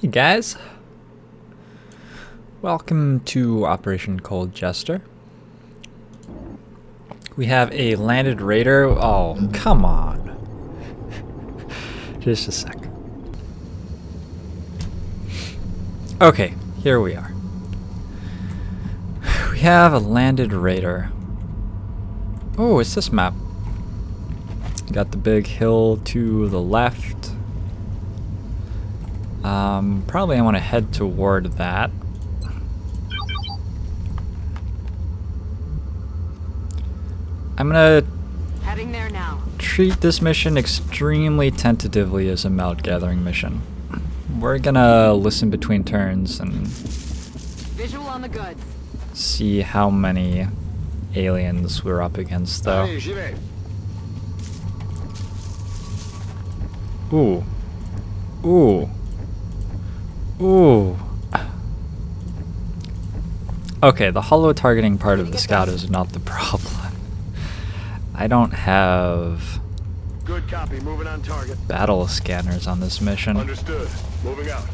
Hey guys, welcome to Operation Cold Jester. We have a landed raider. Oh, come on. Just a sec. Okay, here we are. We have a landed raider. Oh, it's this map. Got the big hill to the left. Probably I want to head toward that. I'm gonna Heading there now. treat this mission extremely tentatively as a meld gathering mission. We're gonna listen between turns and Visual on the goods. see how many aliens we're up against, though. Ooh. Ooh. Ooh. Okay, the hollow targeting part of the scout is not the problem. I don't have Good copy, moving on target. battle scanners on this mission. Understood. Moving out.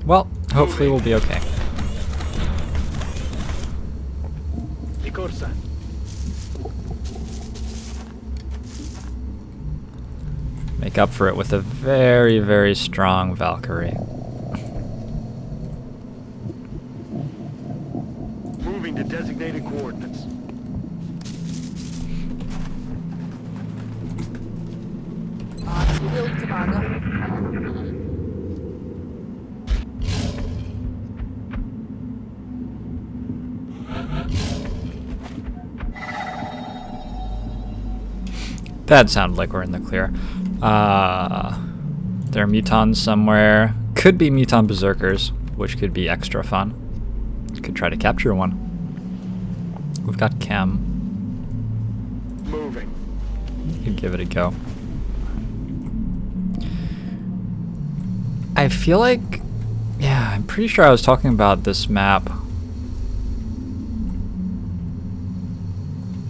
Well, hopefully we'll be okay. Make up for it with a very, very strong Valkyrie. Moving to designated coordinates. That sounded like we're in the clear. There are Mutons somewhere. Could be Muton Berserkers, which could be extra fun. Could try to capture one. We've got Chem. Moving. Could give it a go. I feel like, yeah, I'm pretty sure I was talking about this map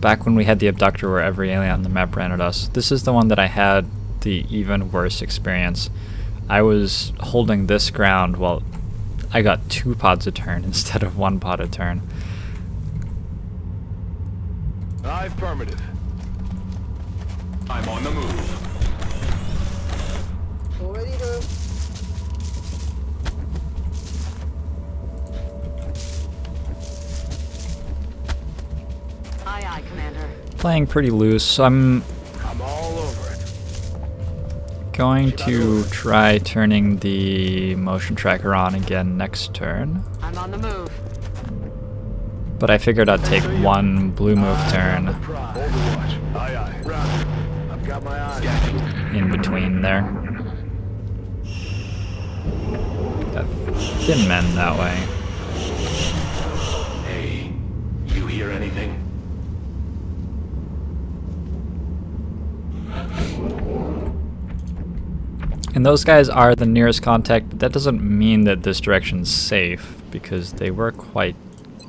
back when we had the abductor where every alien on the map ran at us. This is the one that I had the even worse experience. I was holding this ground while I got 2 pods a turn instead of 1 pod a turn. Affirmative. I'm on the move. Aye, aye, Commander. Playing pretty loose, so I'm all over it. going to try turning the motion tracker on again next turn. I'm on the move. But I figured I'd take 1 blue move turn Overwatch. Aye, aye. Roger. I've got my eyes. in between there. Got thin men that way. Hey, you hear anything? And those guys are the nearest contact, but that doesn't mean that this direction's safe, because they were quite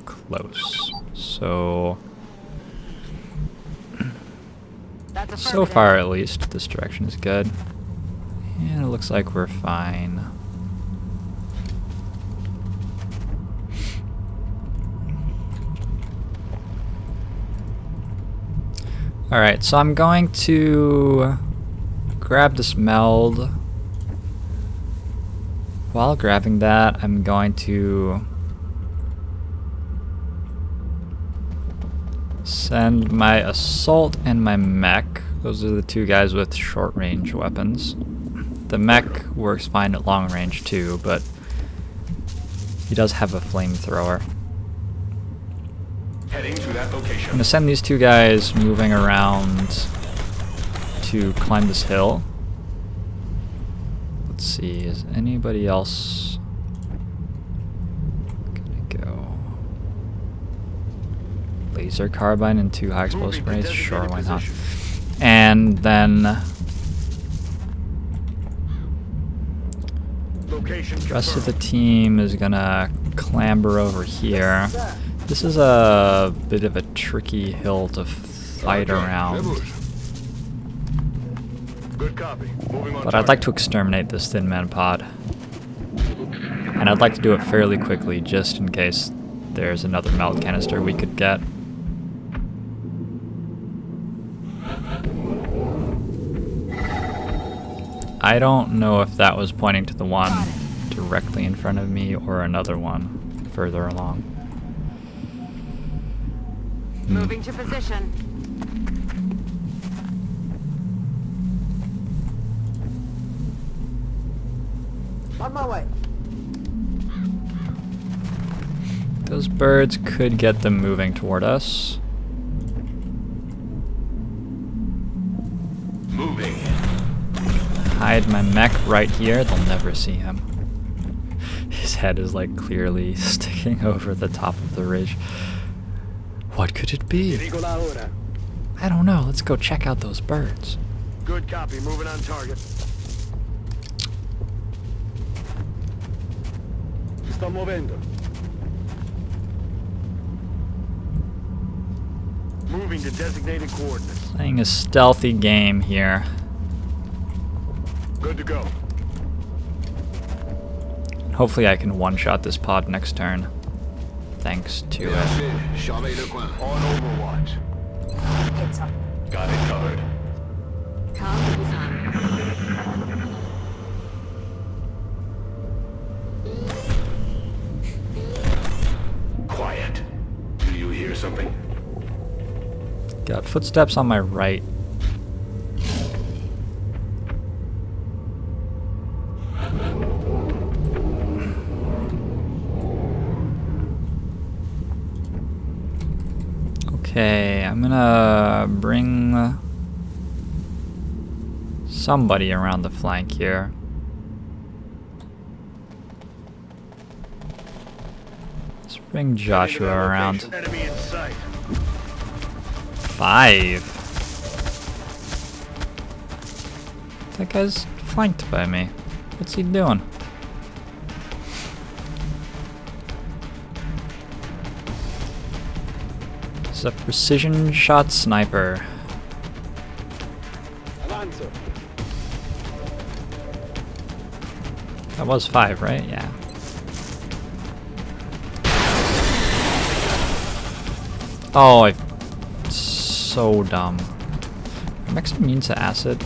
close. So That's so far at least, this direction is good. And it looks like we're fine. Alright, so I'm going to grab this meld. While grabbing that, I'm going to send my assault and my mech. Those are the 2 guys with short range weapons. The mech works fine at long range too, but he does have a flamethrower. Heading to that I'm location. gonna send these 2 guys moving around to climb this hill. Let's see, is anybody else gonna go? Laser carbine and 2 high explosive grenades? Sure, why not? And then Location the rest of the confirmed. team is gonna clamber over here. This is a bit of a tricky hill to fight around. Good copy. Moving on. But I'd like to exterminate this Thin Man pod. And I'd like to do it fairly quickly, just in case there's another melt canister we could get. I don't know if that was pointing to the one directly in front of me or another one further along. Moving to position. On my way. Those birds could get them moving toward us. Moving. Hide my mech right here, they'll never see him. His head is like clearly sticking over the top of the ridge. What could it be? I don't know, let's go check out those birds. Good copy. Moving on target. Sto muovendo. Moving to designated coordinates. Playing a stealthy game here. Good to go. Hopefully I can one-shot this pod next turn. Thanks to it. On Overwatch. Heads up. Got it covered. Come, son. Quiet. Do you hear something? Got footsteps on my right. Okay, I'm gonna bring somebody around the flank here. Let's bring Joshua around. Enemy in sight. 5. That guy's flanked by me. What's he doing? This is a precision shot sniper. Avanzo. That was 5, right? Yeah. Oh, I'm so dumb. Am I immune to acid?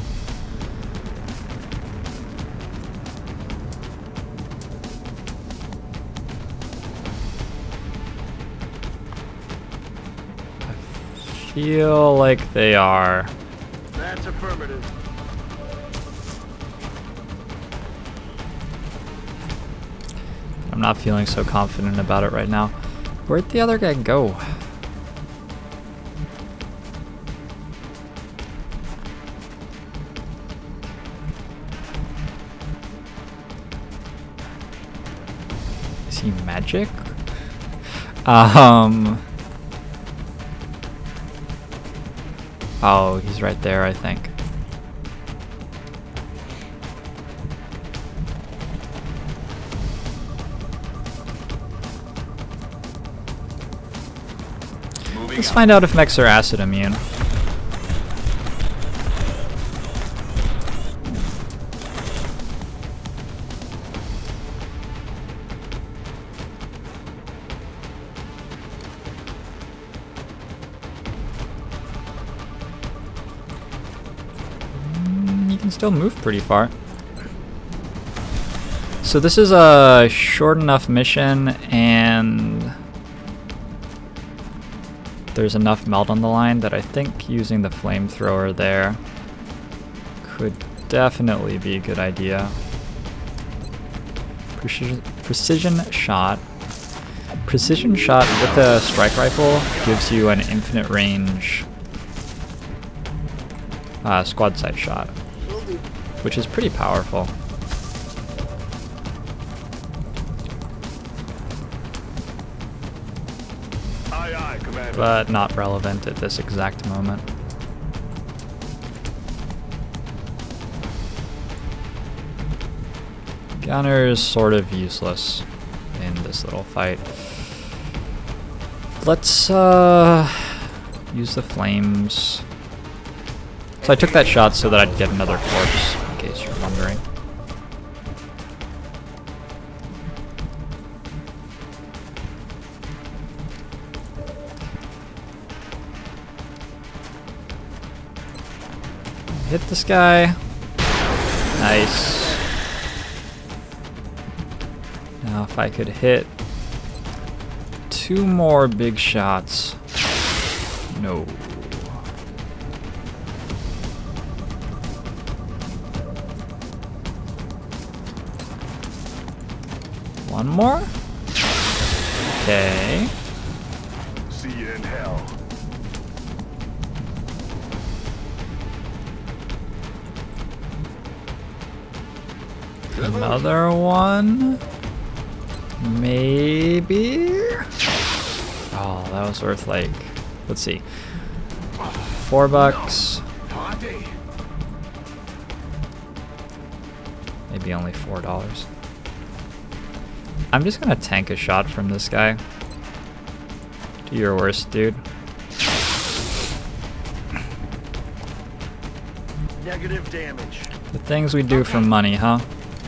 I feel like they are. That's affirmative. I'm not feeling so confident about it right now. Where'd the other guy go? Is he magic? Oh, he's right there, I think. Let's find out if mechs are acid immune. You can still move pretty far. So this is a short enough mission, and there's enough melt on the line that I think using the flamethrower there could definitely be a good idea. Precision shot. Precision shot with a strike rifle gives you an infinite range squad side shot, which is pretty powerful. Aye, aye, Commander. But not relevant at this exact moment. Gunner is sort of useless in this little fight. Let's use the flames. So I took that shot so that I'd get another corpse, in case you're wondering. Hit this guy. Nice. Now if I could hit 2 more big shots. No. One more? Okay. See you in hell. Another one? Maybe? Oh, that was worth like, let's see. $4. Party. Maybe only $4. I'm just gonna tank a shot from this guy. Do your worst, dude. Negative damage. The things we do for money, huh?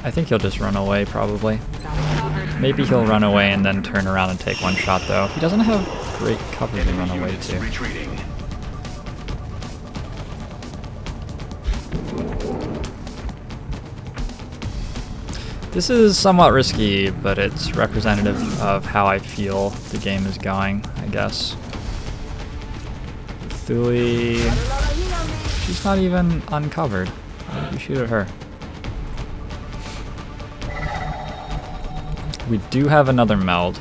I think he'll just run away, probably. Got it covered. Maybe he'll run away and then turn around and take one shot, though. He doesn't have great cover to run away to. Retreating. This is somewhat risky, but it's representative of how I feel the game is going, I guess. Thule, she's not even uncovered. Why don't you shoot at her? We do have another meld.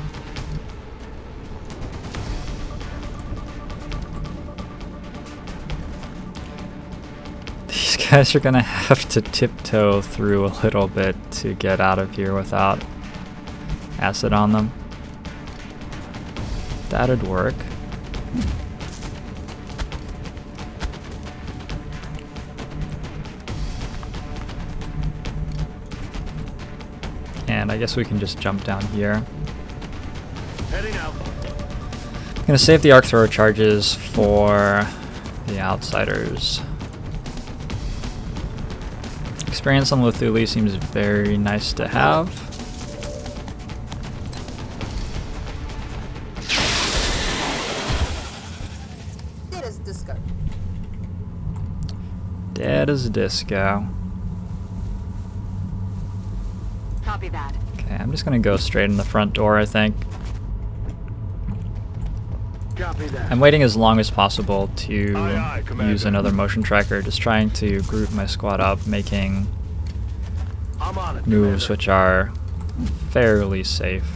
These guys are gonna have to tiptoe through a little bit to get out of here without acid on them. That'd work. And I guess we can just jump down here. Heading out. I'm gonna save the arc thrower charges for the outsiders. Experience on Luthuli seems very nice to have. Dead as disco. Dead as disco. Copy that. Okay, I'm just gonna go straight in the front door, I think. Copy that. I'm waiting as long as possible to Aye, aye, Commander. use another motion tracker, just trying to group my squad up, making I'm on it. moves Commander. which are fairly safe.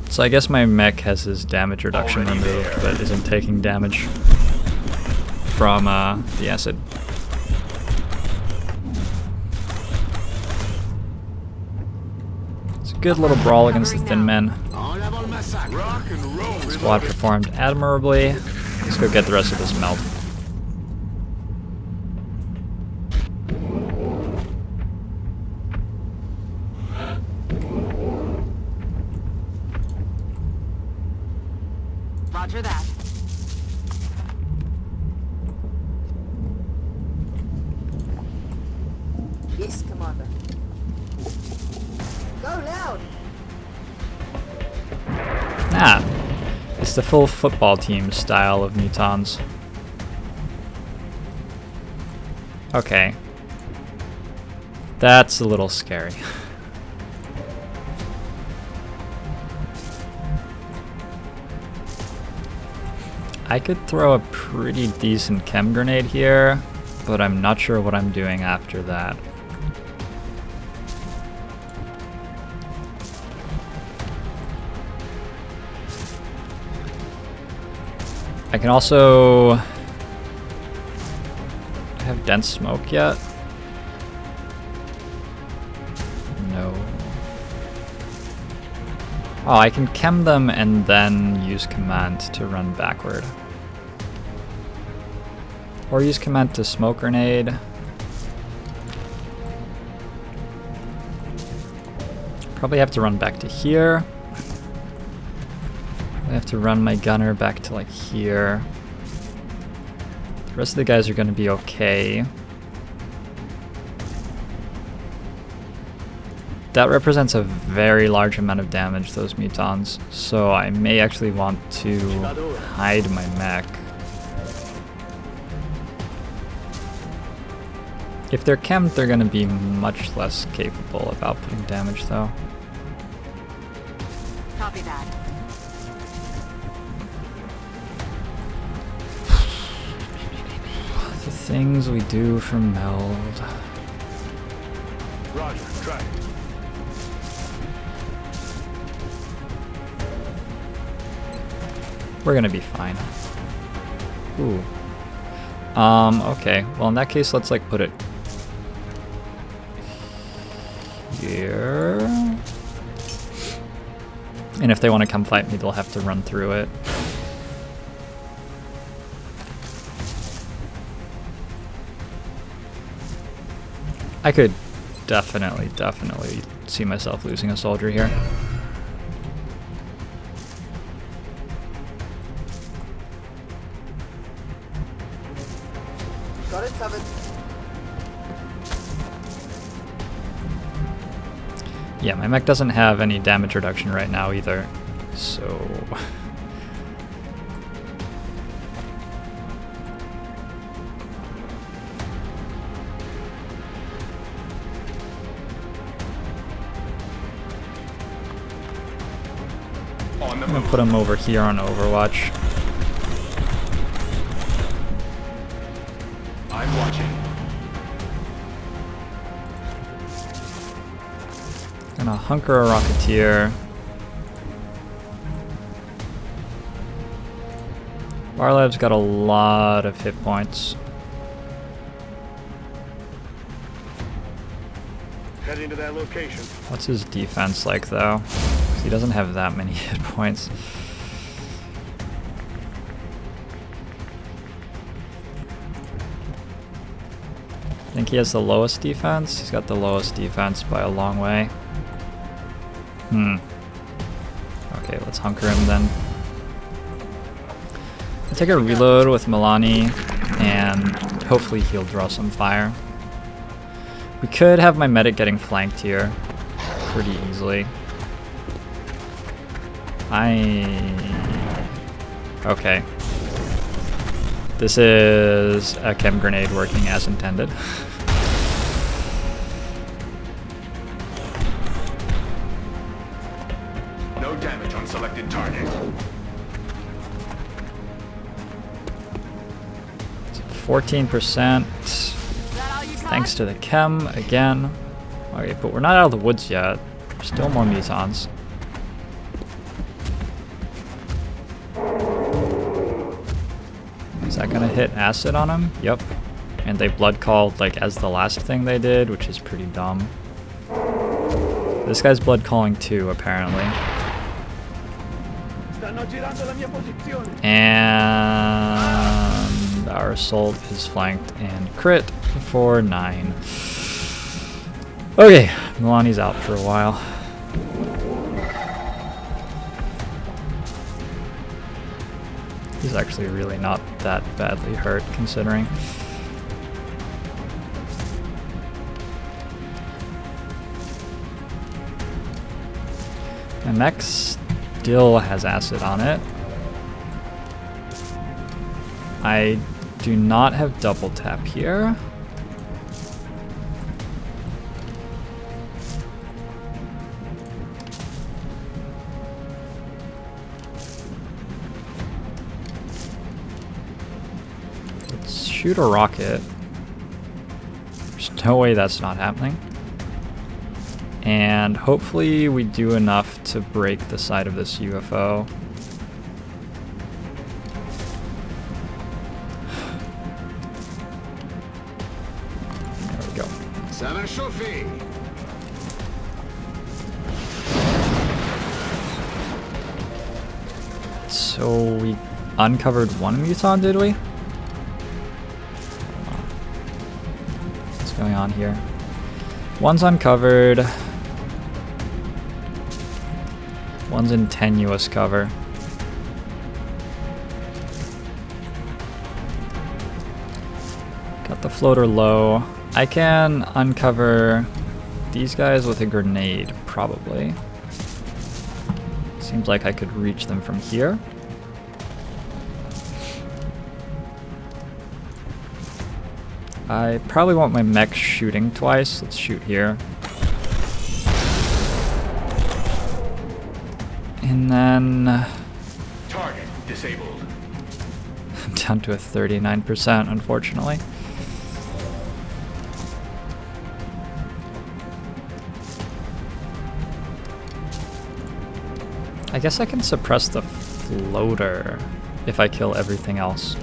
So I guess my mech has his damage reduction Already removed, there. but isn't taking damage from the acid. It's a good little brawl against the thin men. Rock and roll. Squad performed admirably. Let's go get the rest of this meld. Roger that. Yes, Commander. Go loud. Ah, it's the full football team style of Mutons. Okay. That's a little scary. I could throw a pretty decent chem grenade here, but I'm not sure what I'm doing after that. I can also... Do I have dense smoke yet? No. Oh, I can chem them and then use command to run backward. Or use command to smoke grenade. Probably have to run back to here. I have to run my gunner back to like here. The rest of the guys are going to be okay. That represents a very large amount of damage, those Mutons, so I may actually want to hide my mech. If they're chemed, they're going to be much less capable of outputting damage, though. Copy that. The things we do for meld. Roger, try it. We're gonna be fine. Ooh. Okay. Well, in that case, let's like put it here. And if they want to come fight me, they'll have to run through it. I could definitely see myself losing a soldier here. Got it covered. Yeah, my mech doesn't have any damage reduction right now either, so... I'm gonna put him over here on Overwatch. I'm watching. Gonna hunker a Rocketeer. Barlev's got a lot of hit points. Heading to that location. What's his defense like though? 'Cause he doesn't have that many hit points. I think he has the lowest defense. He's got the lowest defense by a long way. Okay, let's hunker him then. I'll take a reload with Milani, and hopefully he'll draw some fire. We could have my medic getting flanked here pretty easily. Okay. This is a chem grenade working as intended. No damage on selected target. 14%. Thanks to the chem again. Okay, but we're not out of the woods yet. There's still more Mutons. Is that gonna hit acid on him? Yep. And they blood called like as the last thing they did, which is pretty dumb. This guy's blood calling too, apparently. And our assault is flanked and crit for 9. Okay, Milani's out for a while. He's actually really not that badly hurt, considering. My mech still has acid on it. I do not have double tap here. Let's shoot a rocket. There's no way that's not happening. And hopefully we do enough to break the side of this UFO. There we go. So we uncovered one Muton, did we? What's going on here? One's uncovered. One's in tenuous cover. the floater low. I can uncover these guys with a grenade, probably. Seems like I could reach them from here. I probably want my mech shooting twice. Let's shoot here. And then... Target disabled. I'm down to a 39%, unfortunately. I guess I can suppress the floater if I kill everything else.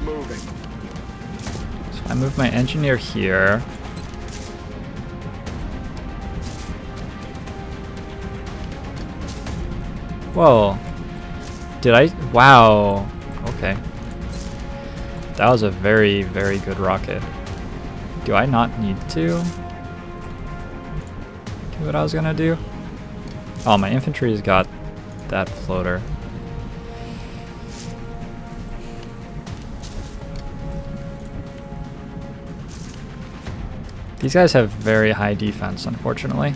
Moving. So I move my engineer here. Whoa. Did I? Wow. Okay. That was a very, very good rocket. Do I not need to do what I was gonna do? Oh, my infantry's got that floater. These guys have very high defense, unfortunately.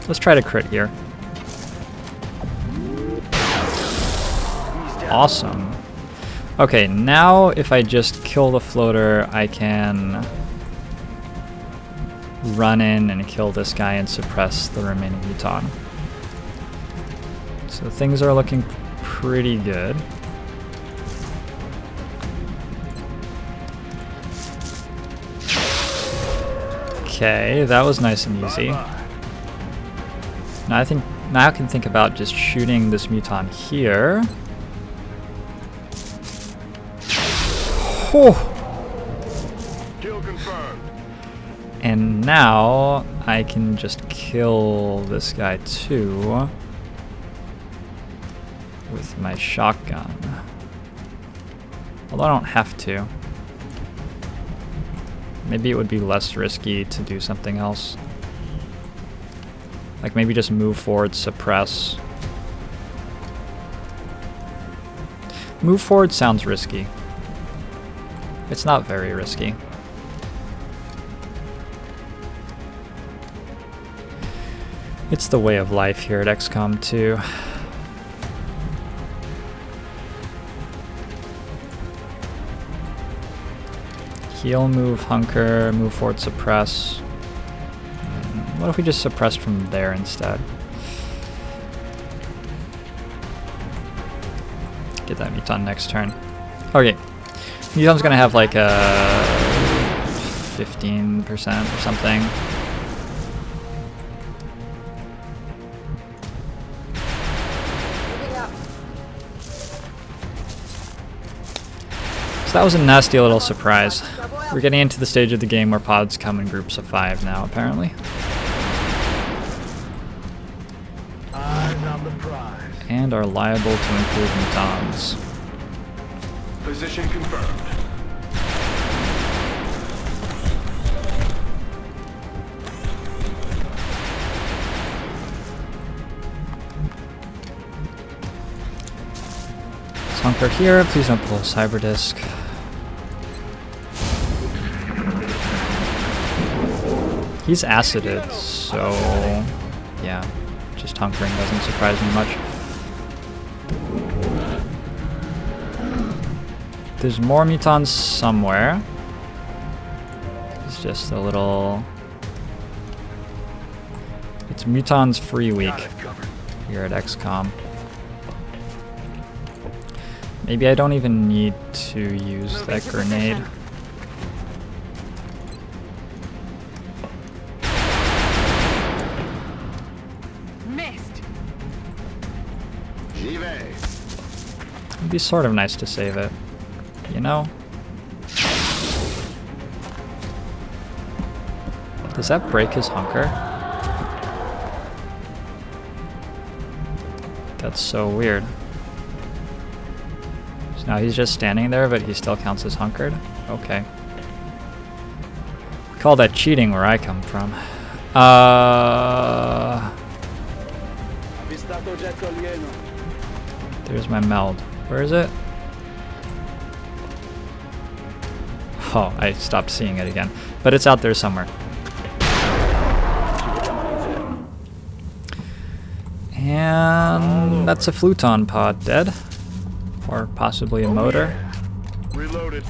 Let's try to crit here. Awesome. Okay, now if I just kill the floater, I can run in and kill this guy and suppress the remaining Muton. So things are looking pretty good. Okay, that was nice and easy. Now I can think about just shooting this Muton here. Whew. Kill confirmed. And now I can just kill this guy too with my shotgun. Although I don't have to. Maybe it would be less risky to do something else. Like maybe just move forward, suppress. Move forward sounds risky. It's not very risky. It's the way of life here at XCOM 2. Heal, move, hunker, move forward, suppress. What if we just suppressed from there instead? Get that Muton next turn. Okay. Muton's gonna have like a 15% or something. Moving up. So that was a nasty little surprise. We're getting into the stage of the game where pods come in groups of 5 now, apparently. Eyes on the prize. And are liable to include Mutons. Position confirmed. Hunker here, please don't pull a cyber disc. He's acided, so yeah, just hunkering doesn't surprise me much. There's more Mutons somewhere. It's just a little... It's Mutons free week here at XCOM. Maybe I don't even need to use that grenade. Missed. It'd be sort of nice to save it, you know? Does that break his hunker? That's so weird. So now he's just standing there, but he still counts as hunkered? Okay. Call that cheating where I come from. There's my meld. Where is it? Oh, I stopped seeing it again. But it's out there somewhere. And that's a Muton pod dead. Or possibly a motor. Reloaded.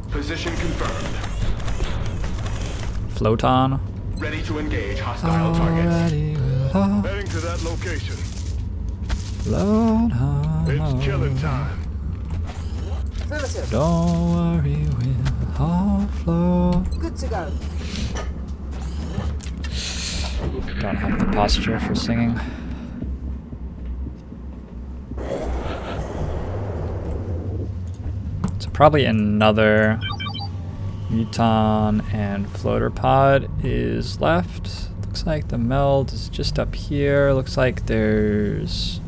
Position confirmed. Floton. Ready to engage hostile targets. Heading to that location. It's killing time. Affirmative. Don't worry, we'll all flow. Good to go. Don't have the posture for singing. So probably another Muton and floater pod is left. Looks like the meld is just up here. Looks like there's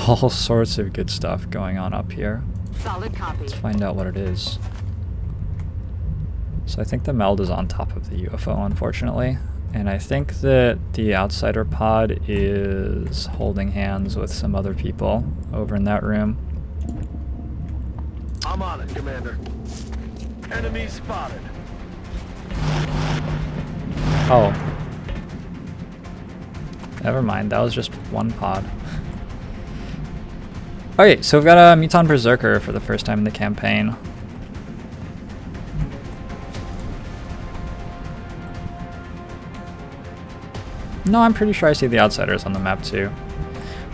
all sorts of good stuff going on up here. Solid copy. Let's find out what it is. So I think the meld is on top of the UFO, unfortunately. And I think that the outsider pod is holding hands with some other people over in that room. I'm on it, Commander. Enemy spotted. Oh. Never mind, that was just one pod. Okay, so we've got a Muton Berserker for the first time in the campaign. No, I'm pretty sure I see the outsiders on the map too.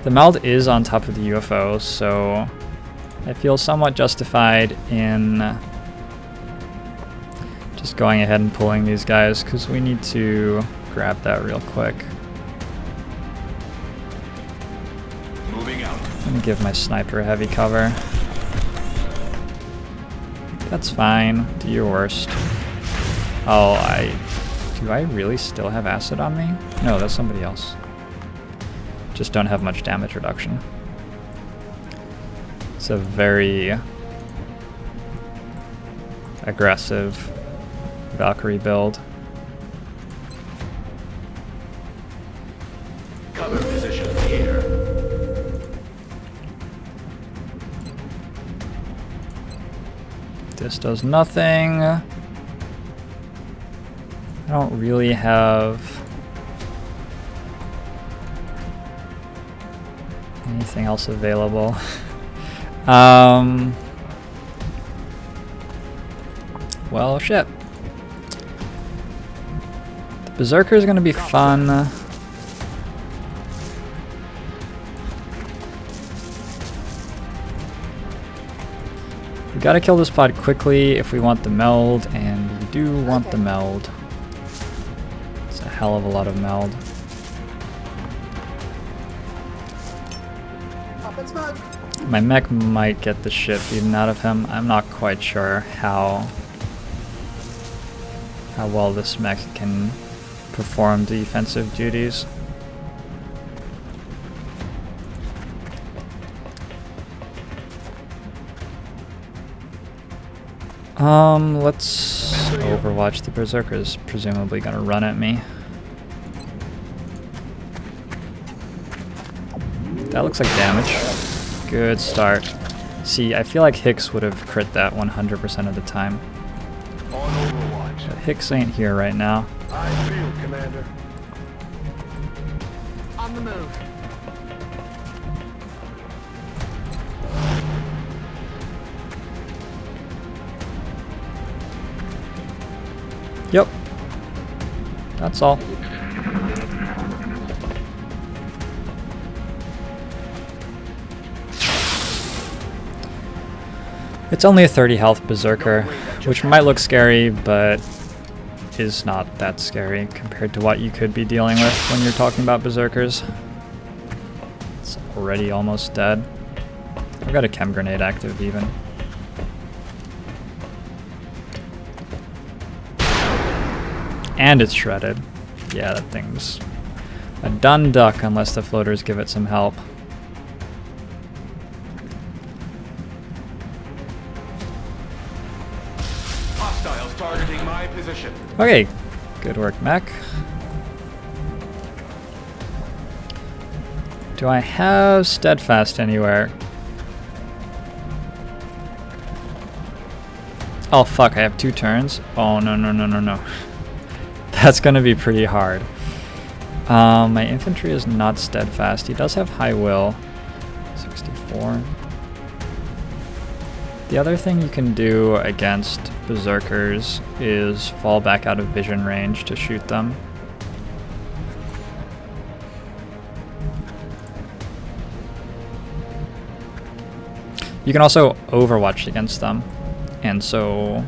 The meld is on top of the UFO, so I feel somewhat justified in just going ahead and pulling these guys, because we need to grab that real quick. Moving out. Let me give my sniper heavy cover. That's fine. Do your worst. Oh, do I really still have acid on me? No, that's somebody else. Just don't have much damage reduction. It's a very aggressive Valkyrie build. Cover position here. This does nothing. I don't really have anything else available. Well, shit. The Berserker is going to be fun. We gotta kill this pod quickly if we want the meld, and we do want the meld. It's a hell of a lot of meld. Pop and smoke. My mech might get the shit beaten out of him. I'm not quite sure how well this mech can perform defensive duties. Let's overwatch. The Berserker is presumably gonna run at me. That looks like damage. Good start. See, I feel like Hicks would have crit that 100% of the time. On Overwatch. But Hicks ain't here right now. I feel, Commander. On the move. Yep. That's all. It's only a 30 health Berserker, which might look scary, but is not that scary compared to what you could be dealing with when you're talking about Berserkers. It's already almost dead. I've got a chem grenade active even. And it's shredded. Yeah, that thing's a done duck unless the floaters give it some help. Hostiles targeting my position. Okay, good work, mech. Do I have steadfast anywhere? Oh fuck, I have 2 turns? Oh no no no no no. That's gonna be pretty hard. My infantry is not steadfast. He does have high will. 64. The other thing you can do against berserkers is fall back out of vision range to shoot them. You can also overwatch against them, and so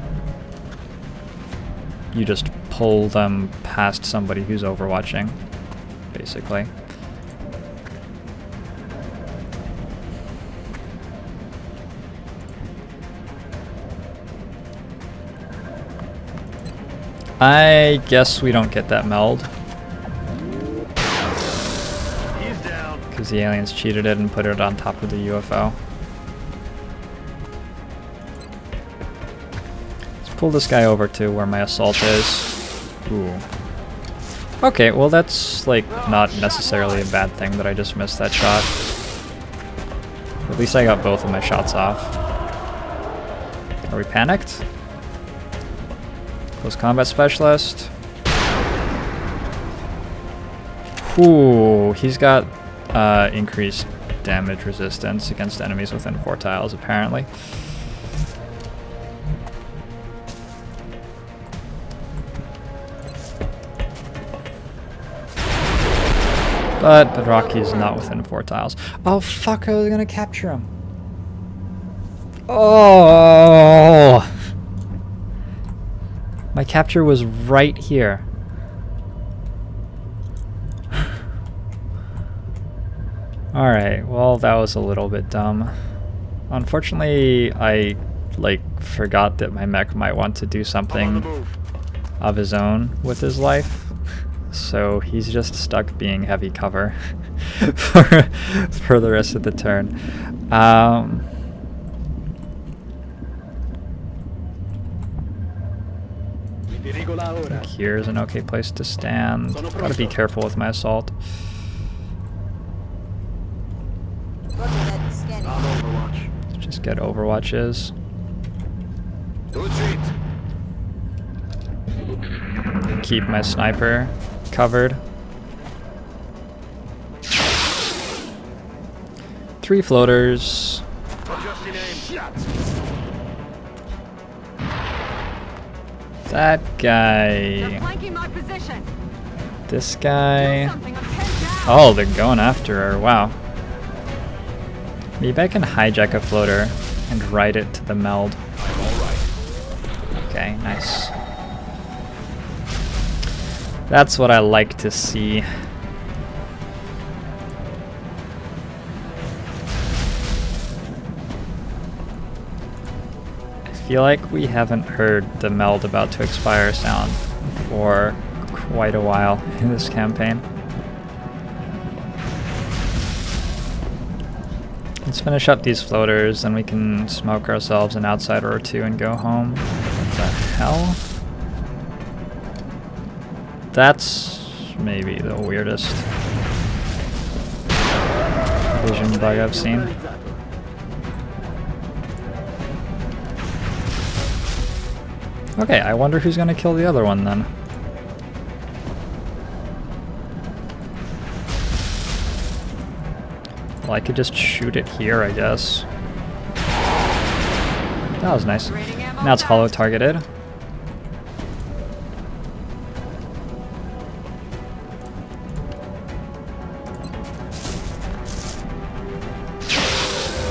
you just pull them past somebody who's overwatching, basically. I guess we don't get that meld. He's down. Because the aliens cheated it and put it on top of the UFO. Let's pull this guy over to where my assault is. Ooh. Okay, well that's like not necessarily a bad thing that I just missed that shot. At least I got both of my shots off. Are we panicked? Close combat specialist. Ooh, he's got increased damage resistance against enemies within 4 tiles, apparently. But Bedrocky's not within 4 tiles. Oh fuck, I was gonna capture him. Oh! My capture was right here. Alright, well that was a little bit dumb. Unfortunately, I forgot that my mech might want to do something of his own with his life. So he's just stuck being heavy cover for the rest of the turn. Here's an okay place to stand. Gotta be careful with my assault. Just get overwatches. Keep my sniper covered. 3 floaters. That guy. This guy. Oh, they're going after her. Wow. Maybe I can hijack a floater and ride it to the meld. Okay, nice. That's what I like to see. I feel like we haven't heard the meld about to expire sound for quite a while in this campaign. Let's finish up these floaters, then we can smoke ourselves an outsider or 2 and go home. What the hell? That's maybe the weirdest vision bug I've seen. Okay, I wonder who's gonna kill the other one then. Well, I could just shoot it here, I guess. That was nice. Now it's hollow targeted.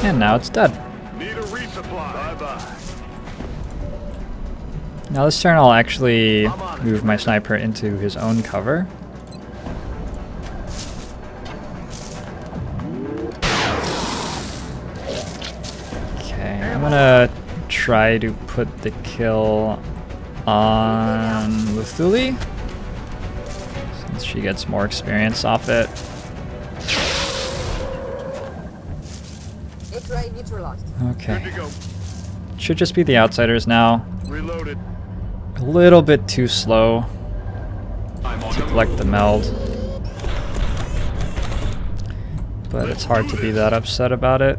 And now it's dead. Need a resupply. Bye-bye. Now this turn I'll actually move my sniper into his own cover. Okay, I'm gonna try to put the kill on Luthuli, since she gets more experience off it. Neutralized. Okay. Should just be the outsiders now. Reloaded. a little bit too slow to collect the meld. But it's hard to be that upset about it.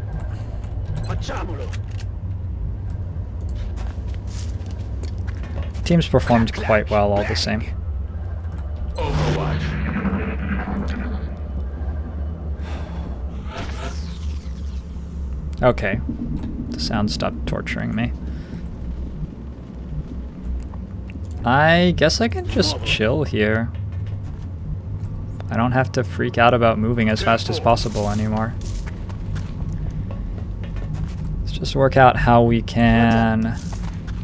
Teams performed quite well all the same. Okay, the sound stopped torturing me. I guess I can just chill here. I don't have to freak out about moving as fast as possible anymore. Let's just work out how we can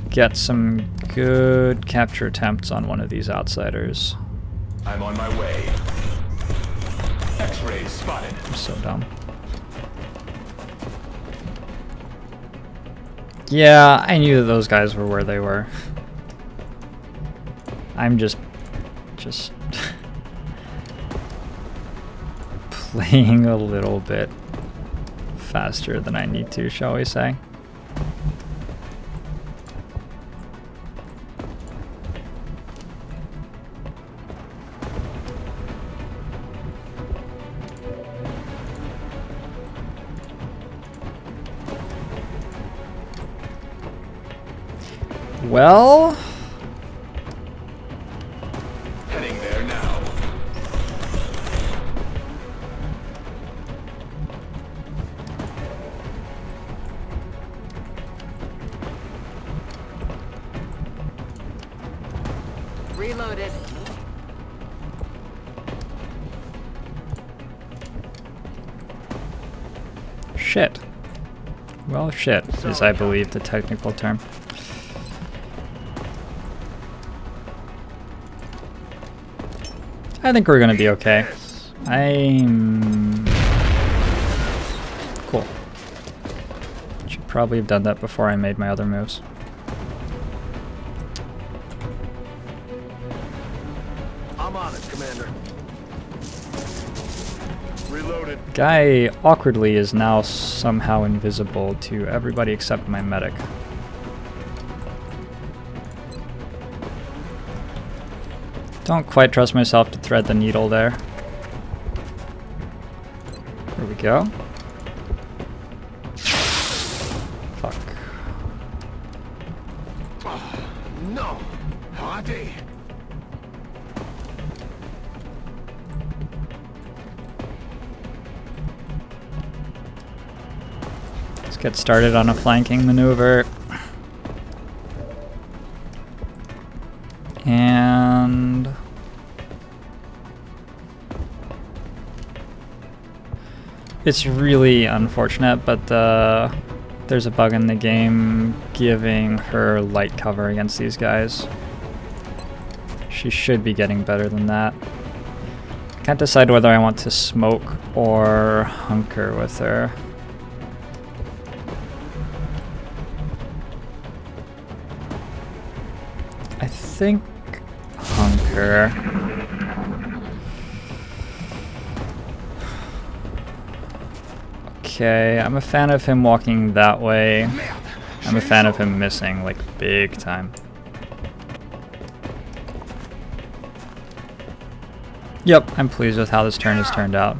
get some good capture attempts on one of these outsiders. I'm on my way. X-rays spotted. I'm so dumb. Yeah, I knew that those guys were where they were. I'm just playing a little bit faster than I need to, shall we say. Well, Heading there now. Reloaded. shit. Well, shit is, I believe, the technical term. I think we're gonna be okay. I'm... Cool. Should probably have done that before I made my other moves. I'm on it, Commander. Reloaded. Guy awkwardly is now somehow invisible to everybody except my medic. Don't quite trust myself to thread the needle there. Here we go. Fuck. No. Hardy. Let's get started on a flanking maneuver. And it's really unfortunate, but there's a bug in the game giving her light cover against these guys. She should be getting better than that. Can't decide whether I want to smoke or hunker with her. I think hunker. Okay, I'm a fan of him walking that way. I'm a fan of him missing, like, big time. Yep, I'm pleased with how this turn has turned out.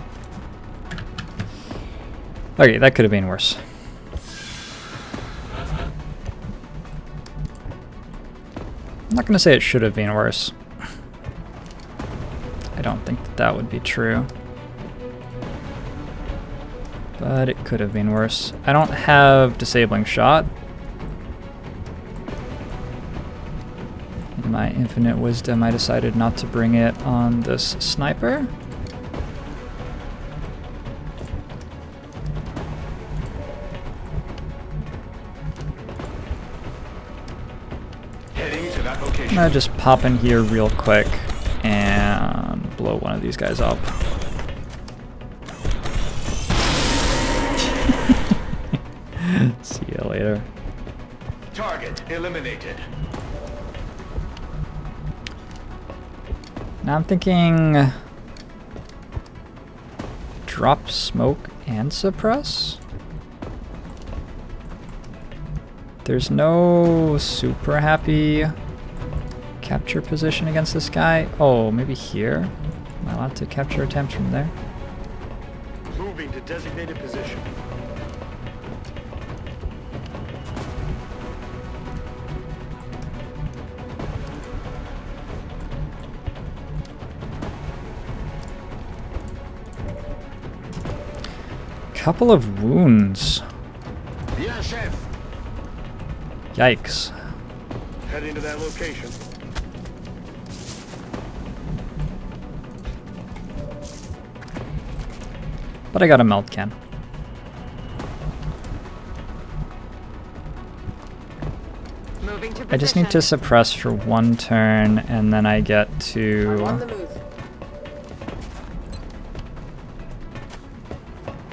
Okay, that could have been worse. I'm not going to say it should have been worse. I don't think that that would be true. But it could have been worse. I don't have disabling shot. In my infinite wisdom, I decided not to bring it on this sniper. I'm gonna just pop in here real quick and blow one of these guys up. See you later. Target eliminated. Now I'm thinking drop smoke and suppress. There's no super happy capture position against this guy. Oh, maybe here? Am I allowed to capture attempts from there? Moving to designated position. Couple of wounds. Yeah, chef. Yikes. Heading to that location. But I got a melt can. Moving to I just need to position. suppress for 1 turn, and then I get I'm on to the move.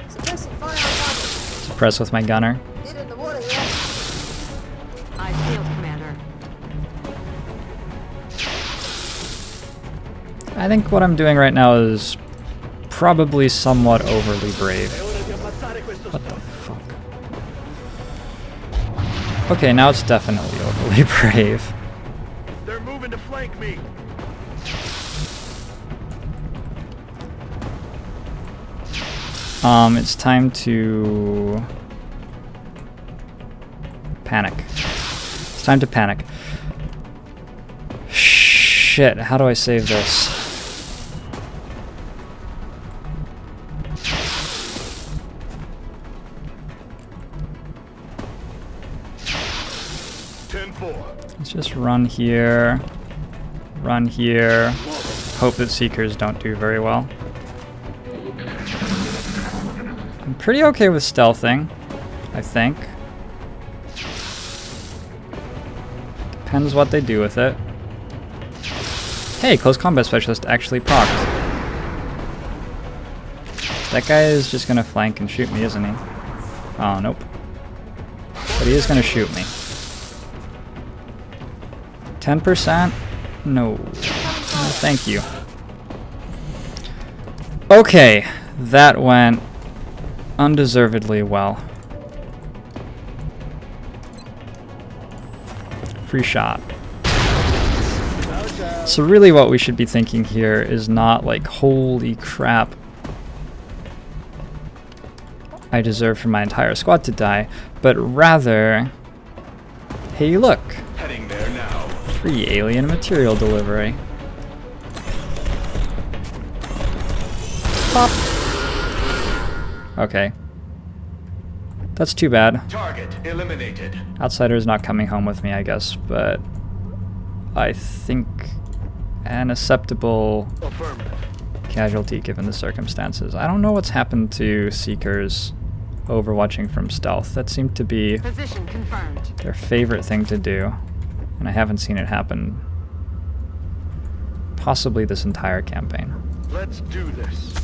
Suppressing fire on target. suppress with my gunner. Get in the water here. Eyes peeled, Commander. I think what I'm doing right now is probably somewhat overly brave. What the fuck? Okay, now it's definitely overly brave. They're moving to flank me. It's time to panic. It's time to panic. Shit, how do I save this? Let's just run here, hope that Seekers don't do very well. I'm pretty okay with stealthing, I think. Depends what they do with it. Hey, close combat specialist actually procced. That guy is just gonna flank and shoot me, isn't he? Oh, nope. But he is gonna shoot me. 10%? No. No, thank you. Okay, that went undeservedly well. Free shot. So really what we should be thinking here is not like, holy crap, I deserve for my entire squad to die, but rather, hey look, Heading there now. free alien material delivery. Pop. Okay. That's too bad. Target eliminated. Outsider's not coming home with me, I guess, but I think an acceptable Affirmative. casualty given the circumstances. I don't know what's happened to Seekers overwatching from stealth. That seemed to be Position confirmed. their favorite thing to do, and I haven't seen it happen possibly this entire campaign. Let's do this.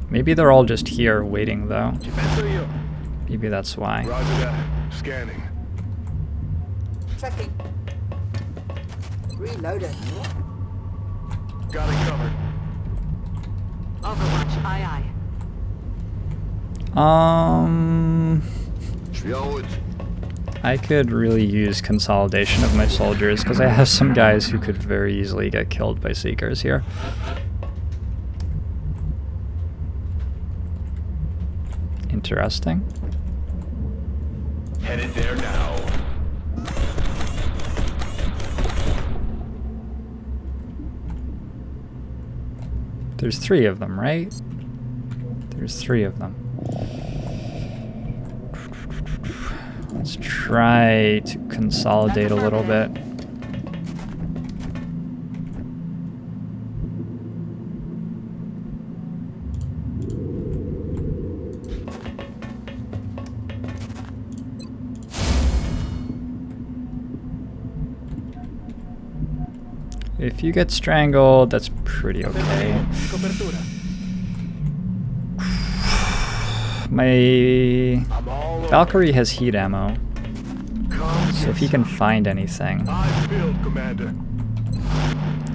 Maybe they're all just here waiting though. Defense you. Maybe that's why. Roger that. Scanning. Checking. Reloading. Got it covered. Overwatch, aye aye. I could really use consolidation of my soldiers because I have some guys who could very easily get killed by Seekers here. Interesting. Headed there now. There's 3 of them, right? There's 3 of them. Let's try to consolidate a little bit. If you get strangled, that's pretty okay. My Valkyrie has heat ammo, so if he can find anything, I build, Commander.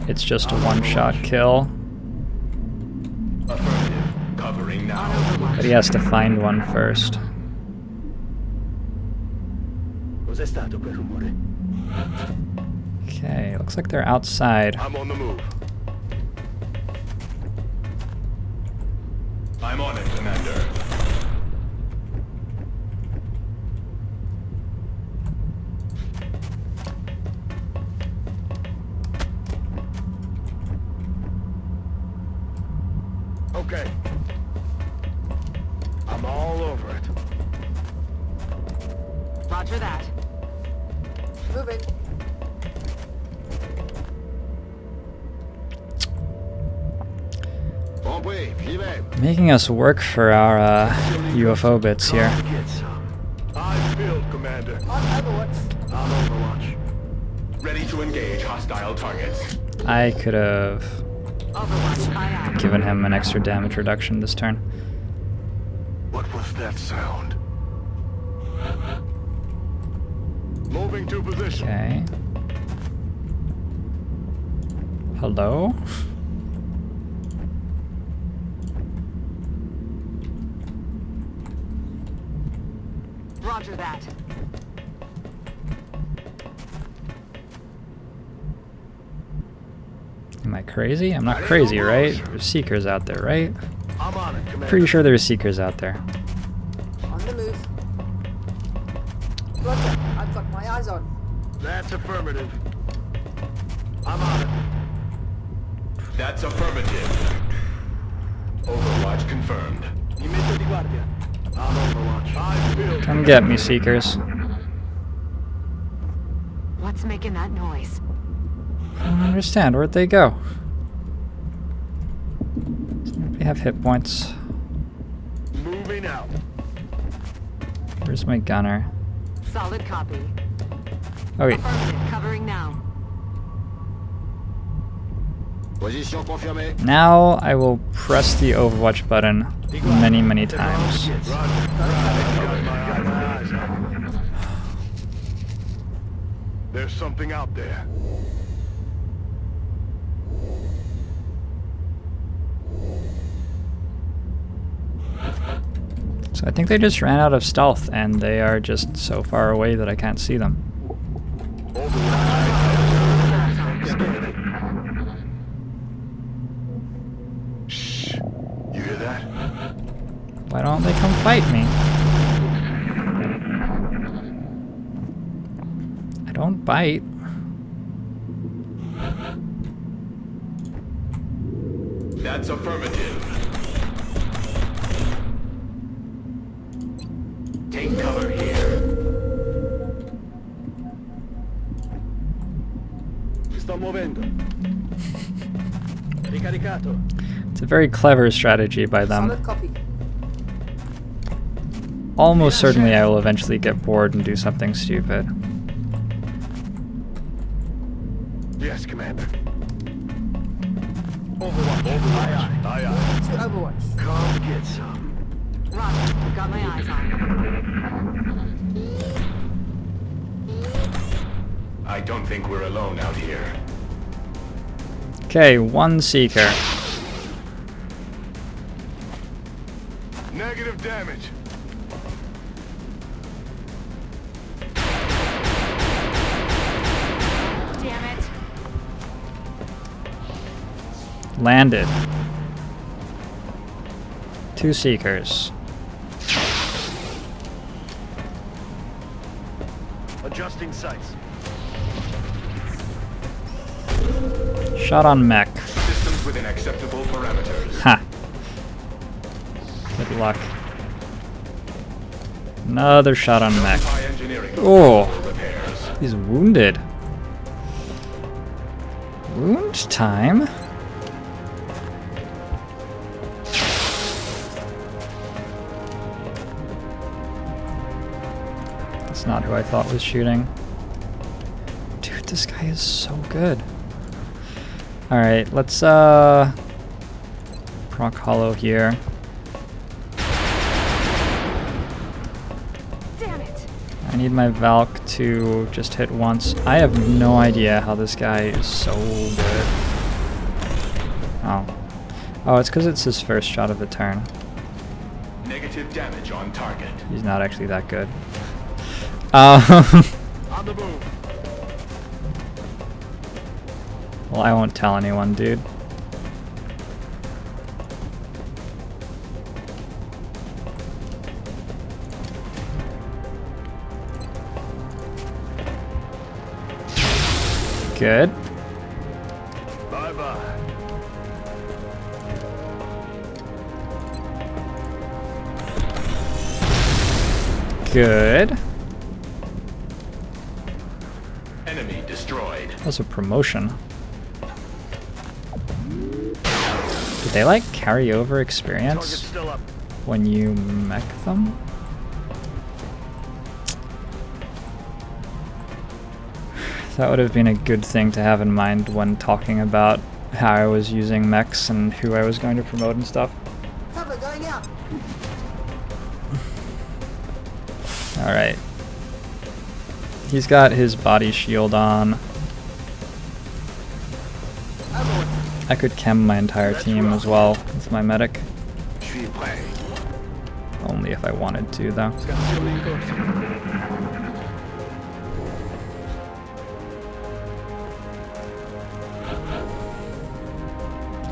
it's just a one-shot kill. Affirmative. Covering now. But he has to find one first. Cos'è stato quel rumore? Okay, looks like they're outside. I'm on the move. I'm on it, Commander. Okay. I'm all over it. Roger that. Moving. Making us work for our UFO bits here. Get some. I feel, Commander. On Overwatch. On Overwatch. Ready to engage hostile targets. I could have Overwatch, aye aye. given him an extra damage reduction this turn. What was that sound? Moving to position. Okay. Hello? Roger that. Am I crazy? I'm not crazy, right? There's seekers out there, right? I'm on it, Commander. Pretty sure there's seekers out there. On the move. Roger. I've got my eyes on. That's affirmative. I'm on it. That's affirmative. Overwatch confirmed. Mi metto di guardia. I'm Overwatch. I feel. Come get me, seekers. What's making that noise? I don't understand. Where'd they go? Does anybody have hit points? Moving out. Where's my gunner? Solid copy. Oh wait. Affirmative, covering now. Position confirmée. Now I will press the Overwatch button many, many times. There's something out there. So I think they just ran out of stealth and they are just so far away that I can't see them. Shh. You hear that? Why don't they come fight me? I don't bite. That's affirmative. Take cover here. Si sto muovendo. Ricaricato. It's a very clever strategy by them. Solid copy. Almost certainly I will eventually get bored and do something stupid. Yes, Commander. Overwatch. Aye, aye. Aye, aye. To Overwatch. Come get some. Roger, got my eyes on. I don't think we're alone out here. Okay, one seeker. Negative damage. Damn it. Landed. Two seekers. Adjusting sights. Shot on mech. Systems within acceptable parameters. Ha. Good luck. Another shot on mech. High engineering. Oh, Repairs. he's wounded. Wound time? That's not who I thought was shooting. Dude, this guy is so good. Alright, let's proc hollow here. Damn it. I need my Valk to just hit once. I have no idea how this guy is so good. Oh. Oh, it's because it's his first shot of the turn. Negative damage on target. He's not actually that good. On the move. Well, I won't tell anyone, dude. Good. Bye-bye. Good. Enemy destroyed. That was a promotion. Did they like carry over Target's experience still up. when you mech them? That would have been a good thing to have in mind when talking about how I was using mechs and who I was going to promote and stuff. Cover going out. Alright. He's got his body shield on. Overwatch. I could chem my entire team as well with my medic. Je suis prêt. Only if I wanted to, though. Scan sur les côtes.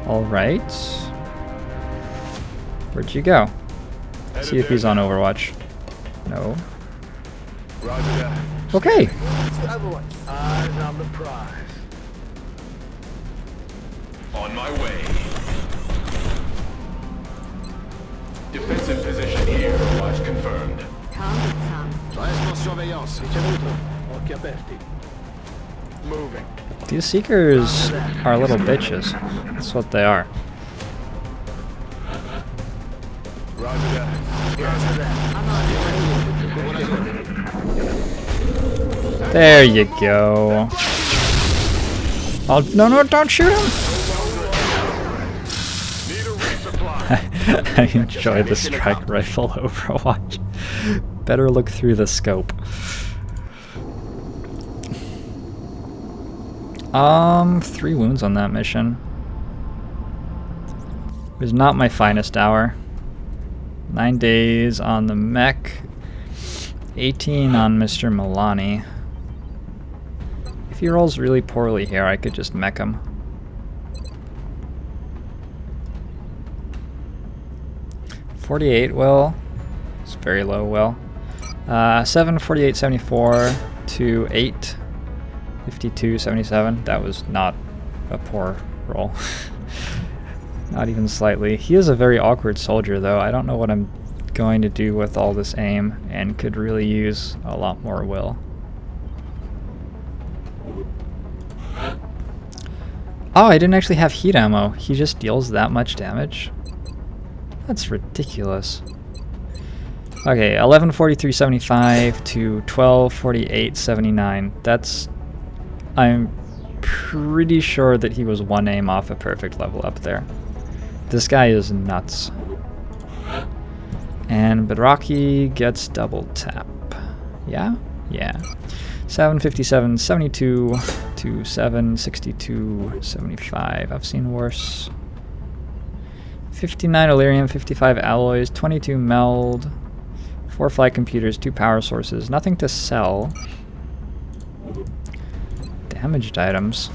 Alright. Where'd you go? See if he's on Overwatch. No. Roger that. Okay. To Overwatch. Eyes on the prize. On my way. Defensive position here. Watch confirmed. Come get some. Reste en surveillance. Ricevuto. Occhi aperti. Moving. These Seekers are little bitches. That's what they are. Roger that. Roger that. There you go. Oh, no, don't shoot him! Need a resupply. I enjoy the strike rifle Overwatch. Better look through the scope. 3 wounds on that mission. It was not my finest hour. 9 days on the mech. 18 on Mr. Milani. If he rolls really poorly here, I could just mech him. $48 will. It's very low will. 7, 48, 74 to 8. 52, 77. That was not a poor roll. Not even slightly. He is a very awkward soldier, though. I don't know what I'm going to do with all this aim, and could really use a lot more will. Oh, I didn't actually have heat ammo. He just deals that much damage? That's ridiculous. Okay, 1143.75 to 1248.79. That's... I'm pretty sure that he was 1 aim off a perfect level up there. This guy is nuts. And Bedraki gets double tap. Yeah? Yeah. 757.72 to 762.75. I've seen worse. 59 Illyrium, 55 alloys, 22 meld, 4 flight computers, 2 power sources. Nothing to sell. Damaged items.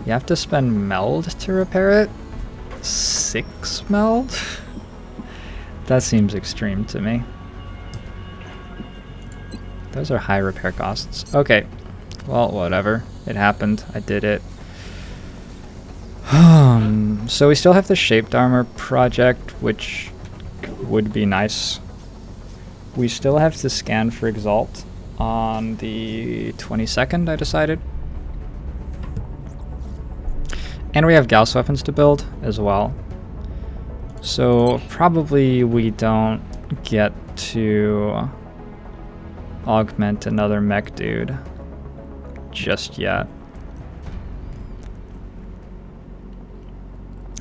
You have to spend meld to repair it? 6 meld? That seems extreme to me. Those are high repair costs. Okay. Well, whatever. It happened. I did it. So we still have the shaped armor project, which would be nice. We still have to scan for Exalt on the 22nd, I decided. And we have Gauss weapons to build as well. So probably we don't get to augment another mech dude just yet.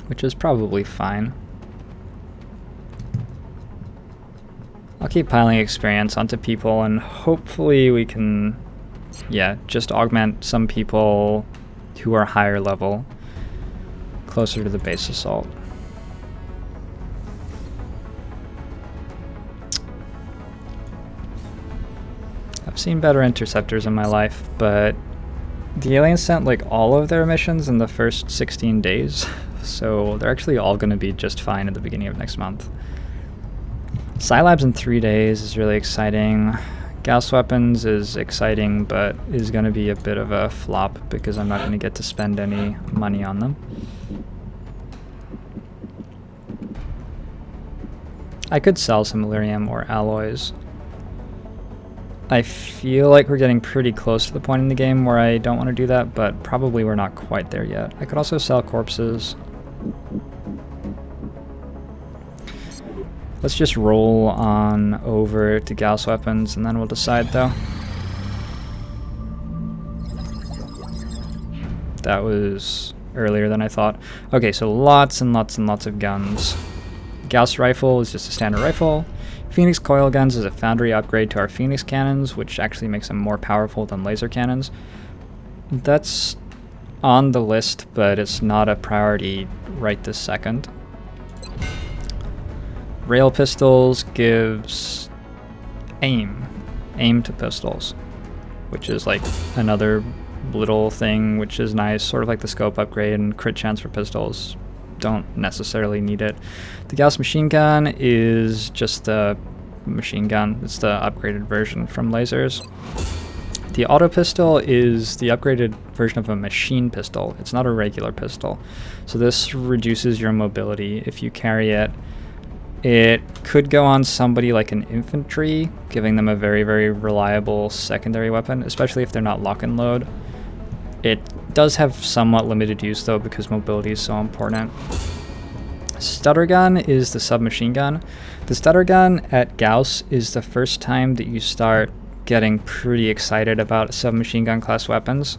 Which is probably fine. I'll keep piling experience onto people, and hopefully we can, yeah, just augment some people who are higher level, closer to the base assault. I've seen better interceptors in my life, but the aliens sent like all of their missions in the first 16 days, so they're actually all going to be just fine at the beginning of next month. Scilabs in 3 days is really exciting. Gauss weapons is exciting, but is going to be a bit of a flop because I'm not going to get to spend any money on them. I could sell some Illyrium or alloys. I feel like we're getting pretty close to the point in the game where I don't want to do that, but probably we're not quite there yet. I could also sell corpses. Let's just roll on over to Gauss weapons and then we'll decide though. That was earlier than I thought. Okay, so lots and lots and lots of guns. Gauss rifle is just a standard rifle. Phoenix coil guns is a foundry upgrade to our Phoenix cannons, which actually makes them more powerful than laser cannons. That's on the list, but it's not a priority right this second. Rail pistols gives aim to pistols, which is like another little thing which is nice, sort of like the scope upgrade, and crit chance for pistols don't necessarily need it. The Gauss machine gun is just a machine gun. It's the upgraded version from lasers. The auto pistol is the upgraded version of a machine pistol. It's not a regular pistol. So this reduces your mobility if you carry it. It could go on somebody like an infantry, giving them a very, very reliable secondary weapon, especially if they're not lock and load. It does have somewhat limited use though because mobility is so important. Stutter gun is the submachine gun. The stutter gun at Gauss is the first time that you start getting pretty excited about submachine gun class weapons.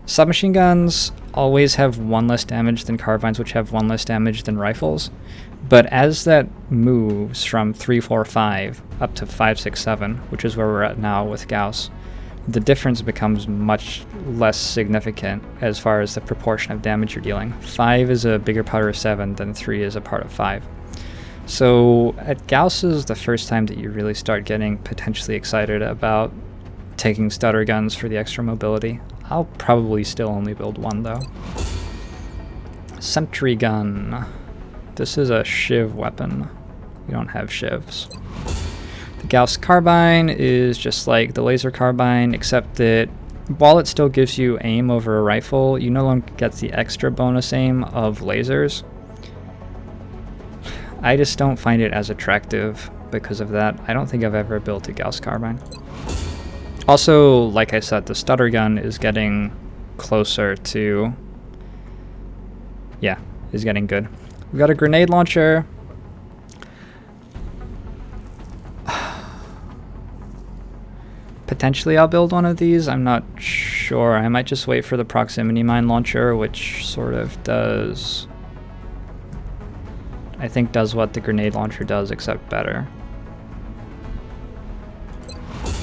Submachine guns always have 1 less damage than carbines, which have 1 less damage than rifles. But as that moves from 3, 4, 5 up to 5, 6, 7, which is where we're at now with Gauss, the difference becomes much less significant as far as the proportion of damage you're dealing. 5 is a bigger part of 7 than 3 is a part of 5. So at Gauss is the first time that you really start getting potentially excited about taking stutter guns for the extra mobility. I'll probably still only build 1 though. Sentry gun. This is a shiv weapon. We don't have shivs. The Gauss carbine is just like the laser carbine, except that while it still gives you aim over a rifle, you no longer get the extra bonus aim of lasers. I just don't find it as attractive because of that. I don't think I've ever built a Gauss carbine. Also, like I said, the stutter gun is getting closer to... yeah, is getting good. We've got a grenade launcher. Potentially I'll build one of these, I'm not sure. I might just wait for the proximity mine launcher, which sort of does... I think does what the grenade launcher does, except better.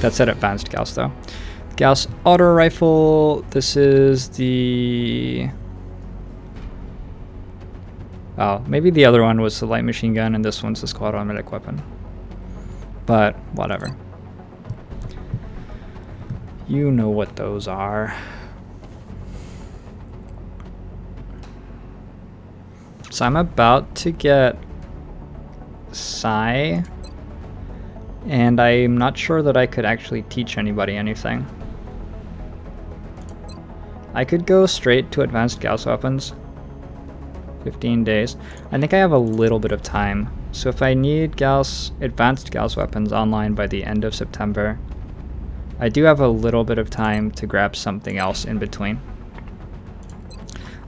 That's at advanced Gauss though. Gauss auto rifle, this is the... oh, maybe the other one was the light machine gun and this one's the squad automatic weapon. But whatever. You know what those are. So I'm about to get Psi, and I'm not sure that I could actually teach anybody anything. I could go straight to advanced Gauss weapons. 15 days. I think I have a little bit of time. So if I need advanced Gauss weapons online by the end of September, I do have a little bit of time to grab something else in between.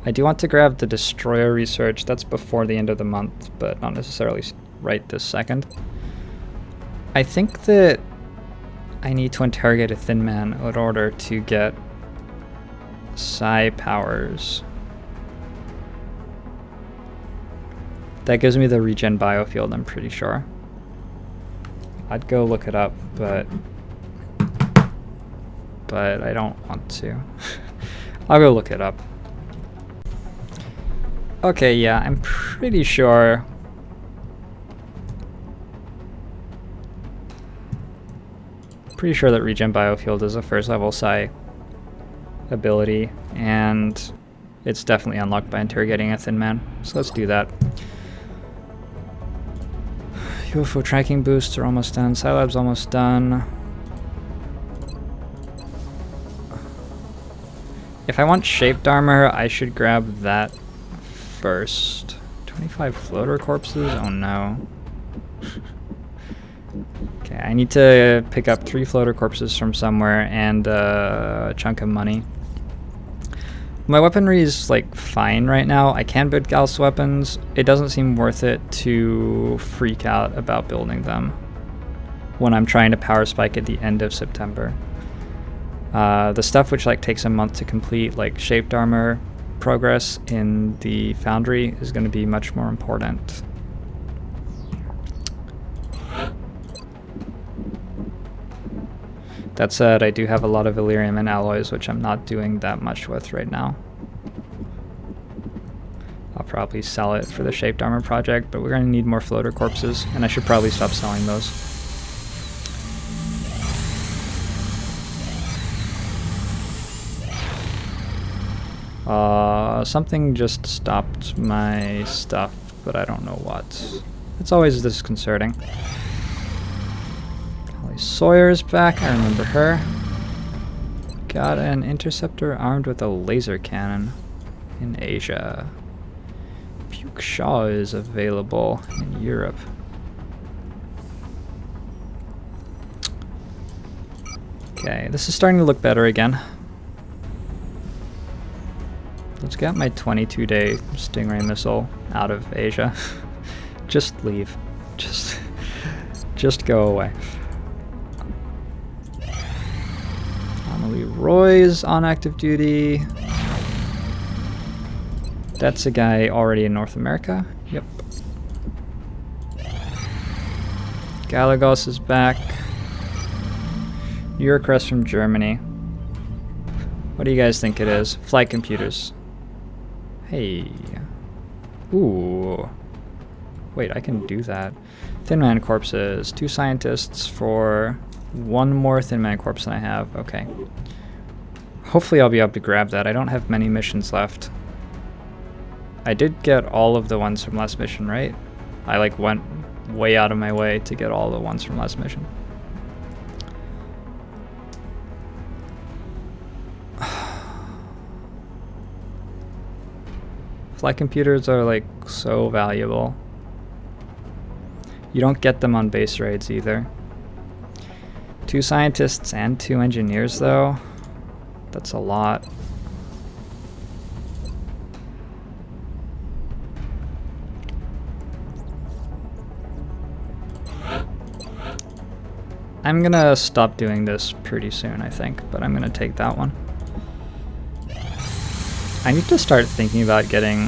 I do want to grab the destroyer research. That's before the end of the month, but not necessarily right this second. I think that I need to interrogate a thin man in order to get psi powers. That gives me the regen biofield, I'm pretty sure. I'd go look it up, but I don't want to. I'll go look it up. Okay, yeah, I'm pretty sure. Pretty sure that Regen Biofield is a first level psi ability, and it's definitely unlocked by interrogating a Thin Man. So let's do that. UFO tracking boosts are almost done. Scilab's almost done. If I want shaped armor, I should grab that first. 25 floater corpses? Oh no. Okay, I need to pick up 3 floater corpses from somewhere and a chunk of money. My weaponry is like fine right now. I can build Gauss weapons. It doesn't seem worth it to freak out about building them when I'm trying to power spike at the end of September. The stuff which like takes a month to complete, like shaped armor progress in the foundry, is going to be much more important. That said, I do have a lot of Illyrium and alloys, which I'm not doing that much with right now. I'll probably sell it for the shaped armor project, but we're going to need more floater corpses, and I should probably stop selling those. Something just stopped my stuff, but I don't know what. It's always disconcerting. Sawyer's back, I remember her. Got an interceptor armed with a laser cannon in Asia. Puke Shaw is available in Europe. Okay, this is starting to look better again. Let's get my 22-day Stingray missile out of Asia. Just leave. Just go away. Roy's on active duty. That's a guy already in North America. Yep. Galagos is back. Eurocrest from Germany. What do you guys think it is? Flight computers. Hey. Ooh. Wait, I can do that. Thin Man corpses. 2 scientists for 1 more Thin Man corpse than I have. Okay. Hopefully I'll be able to grab that. I don't have many missions left. I did get all of the ones from last mission, right? I like went way out of my way to get all the ones from last mission. Flight computers are like so valuable. You don't get them on base raids either. 2 scientists and 2 engineers though. That's a lot. I'm gonna stop doing this pretty soon, I think, but I'm gonna take that one. I need to start thinking about getting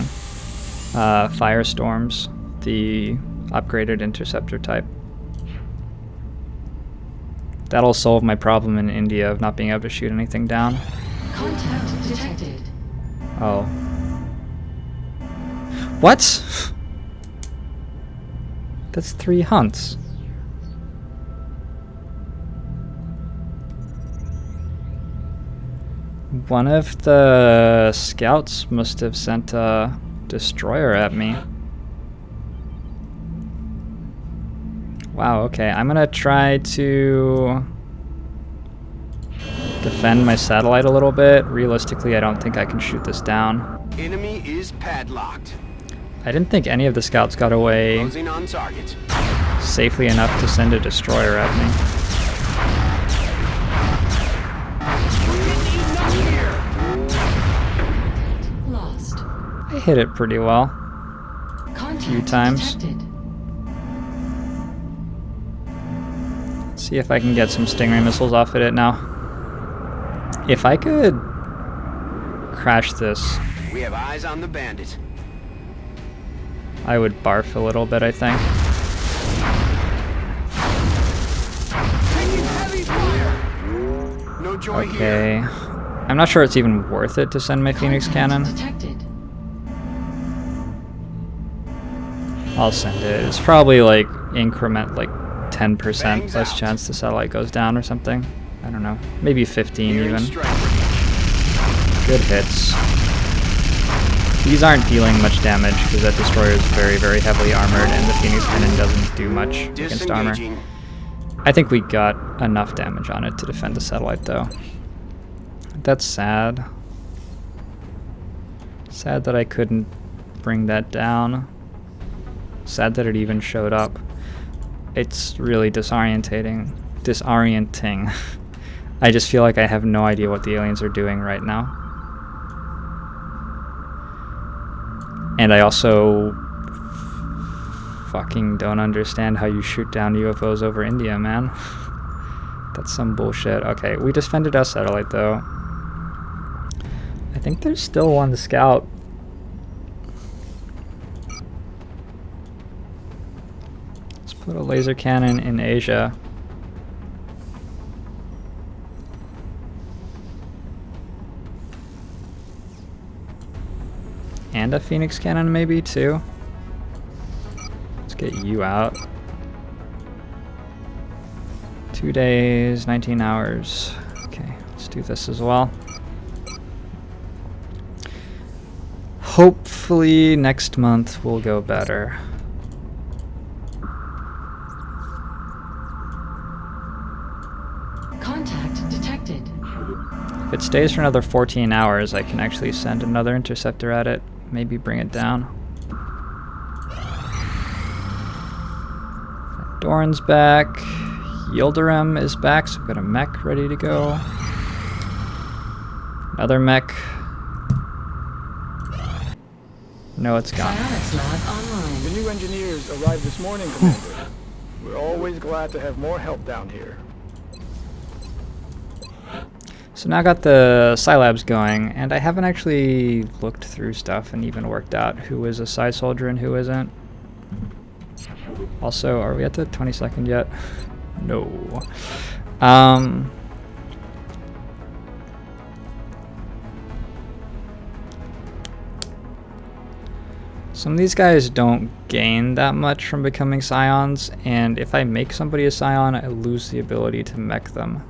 Firestorms, the upgraded interceptor type. That'll solve my problem in India of not being able to shoot anything down. Contact detected. Oh. What? That's 3 hunts. One of the scouts must have sent a destroyer at me. Wow, okay, I'm gonna try to defend my satellite a little bit. Realistically, I don't think I can shoot this down. Enemy is padlocked. I didn't think any of the scouts got away Closing on target. safely enough to send a destroyer at me. Lost. I hit it pretty well. Contact Few times. detected. Let's see if I can get some Stingray missiles off of it now. If I could crash this, We have eyes on the bandit. I would barf a little bit, I think. Taking heavy fire. No joy here. Okay. I'm not sure it's even worth it to send my Phoenix cannon. Detected. I'll send it. It's probably like increment like 10% less chance the satellite goes down or something. I don't know. Maybe 15 Nearing even. strike range. Good hits. These aren't dealing much damage because that destroyer is very, very heavily armored and the Phoenix Cannon doesn't do much against armor. Disengaging. I think we got enough damage on it to defend the satellite though. That's sad. Sad that I couldn't bring that down. Sad that it even showed up. It's really disorienting. I just feel like I have no idea what the aliens are doing right now. And I also fucking don't understand how you shoot down UFOs over India, man. That's some bullshit. Okay, we defended our satellite though. I think there's still one to scout. Let's put a laser cannon in Asia. And a Phoenix cannon maybe too. Let's get you out. 2 days, 19 hours. Okay, let's do this as well. Hopefully next month will go better. Contact detected. If it stays for another 14 hours, I can actually send another interceptor at it. Maybe bring it down. Doran's back. Yildirim is back, so we've got a mech ready to go. Another mech. No, it's gone. Psionics lab online. The new engineers arrived this morning, Commander. We're always glad to have more help down here. So now I got the Scilabs going, and I haven't actually looked through stuff and even worked out who is a Psi soldier and who isn't. Also, are we at the 22nd yet? No. Some of these guys don't gain that much from becoming Scions, and if I make somebody a Scion, I lose the ability to mech them.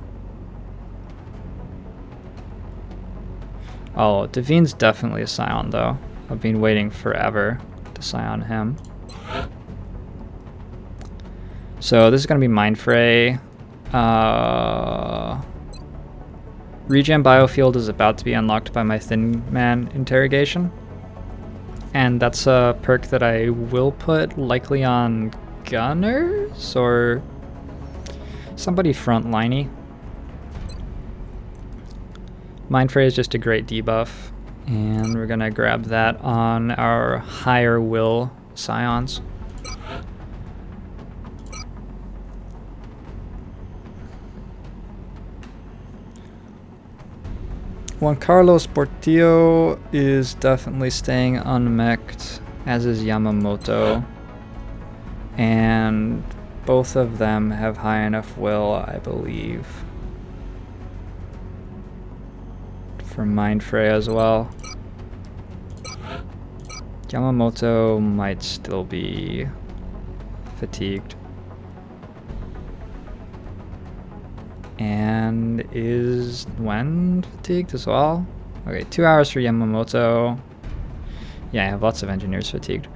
Oh, Devine's definitely a Scion though. I've been waiting forever to Scion him. So this is going to be Mindfray. Regen Biofield is about to be unlocked by my Thin Man interrogation. And that's a perk that I will put likely on Gunners or somebody frontliney. Mindfray is just a great debuff, and we're gonna grab that on our higher will Scions. Juan Carlos Portillo is definitely staying unmech'd, as is Yamamoto, and both of them have high enough will, I believe, for Mindfray as well. Yamamoto might still be fatigued. And is Wen fatigued as well? Okay, 2 hours for Yamamoto. Yeah, I have lots of engineers fatigued.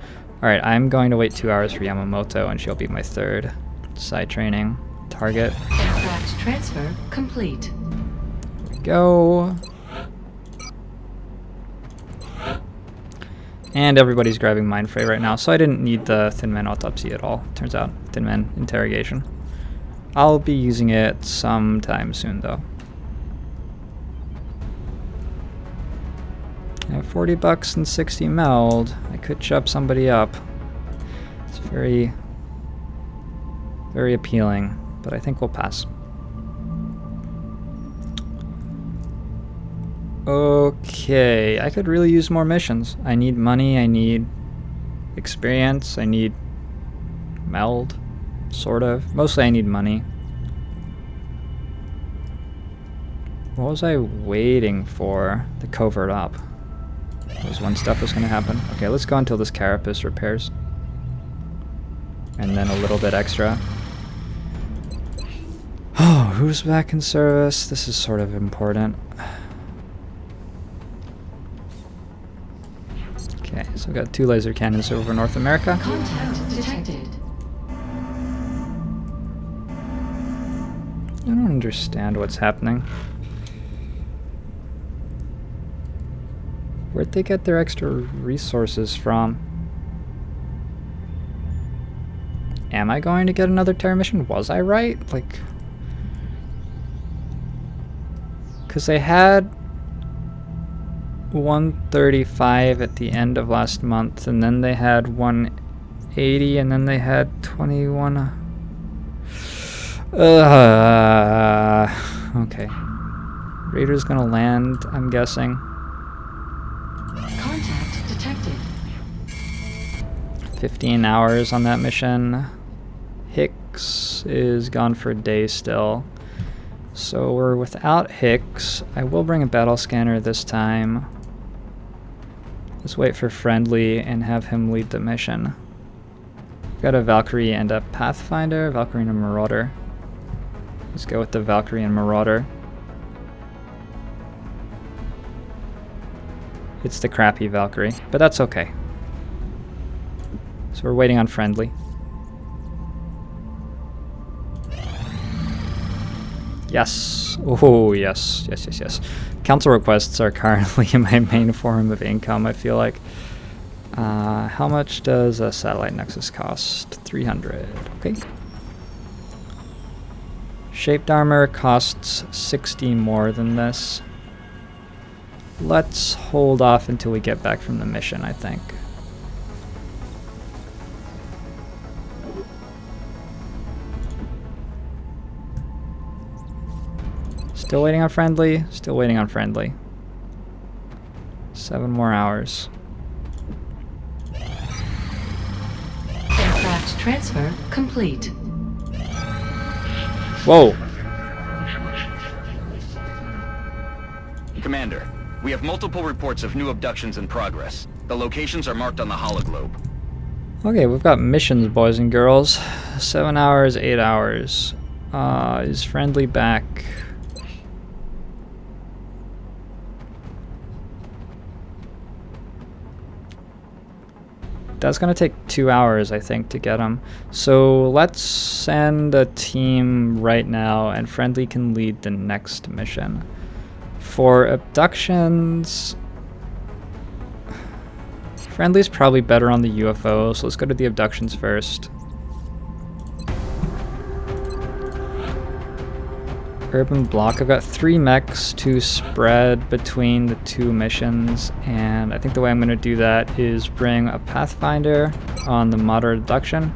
Alright, I'm going to wait 2 hours for Yamamoto and she'll be my third side training target. Aircraft transfer complete. Here we go. And everybody's grabbing Mindfray right now, so I didn't need the Thin Man autopsy at all. Turns out, Thin Man interrogation. I'll be using it sometime soon though. I have 40 bucks and 60 meld. I could chop somebody up. It's very, very appealing, but I think we'll pass. Okay, I could really use more missions. I need money, I need experience, I need meld. Sort of. Mostly I need money. What was I waiting for? The covert op. That was when stuff was going to happen. Okay, let's go until this carapace repairs. And then a little bit extra. Oh, who's back in service? This is sort of important. Okay, so we've got 2 laser cannons over North America. Contact detected. I don't understand what's happening. Where'd they get their extra resources from? Am I going to get another Terra mission? Was I right? Like, because they had 135 at the end of last month, and then they had 180, and then they had 21. Okay. Raider's gonna land, I'm guessing. Contact detected. 15 hours on that mission. Hicks is gone for a day still. So we're without Hicks. I will bring a battle scanner this time. Let's wait for Friendly and have him lead the mission. We've got a Valkyrie and a Pathfinder, Valkyrie and a Marauder. Let's go with the Valkyrie and Marauder. It's the crappy Valkyrie, but that's okay. So we're waiting on Friendly. Yes. Oh, yes. Yes, yes, yes. Council requests are currently my main form of income, I feel like. How much does a satellite nexus cost? 300. Okay. Shaped armor costs 60 more than this. Let's hold off until we get back from the mission, I think. Still waiting on Friendly. Still waiting on Friendly. 7 more hours. Aircraft transfer complete. Whoa! Commander, we have multiple reports of new abductions in progress. The locations are marked on the hologlobe. Okay, we've got missions, boys and girls. 7 hours, 8 hours. Is Friendly back? That's gonna take 2 hours, I think, to get him. So let's send a team right now, and Friendly can lead the next mission. For abductions, Friendly's probably better on the UFO, so let's go to the abductions first. Urban block. I've got 3 mechs to spread between the 2 missions, and I think the way I'm going to do that is bring a Pathfinder on the moderate abduction.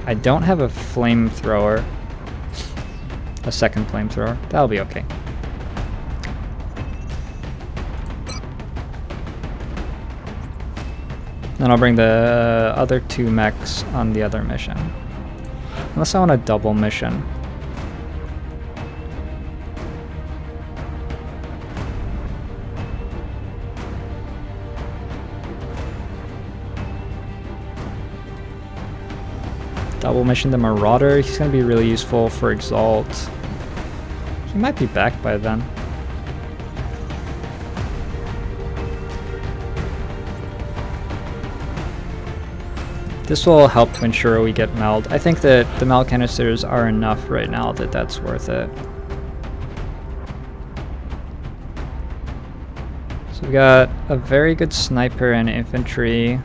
I don't have a flamethrower. A second flamethrower. That'll be okay. Then I'll bring the other 2 mechs on the other mission. Unless I want a double mission. Double mission the Marauder. He's going to be really useful for Exalt. He might be back by then. This will help to ensure we get meld. I think that the meld canisters are enough right now that that's worth it. So we got a very good sniper and infantry.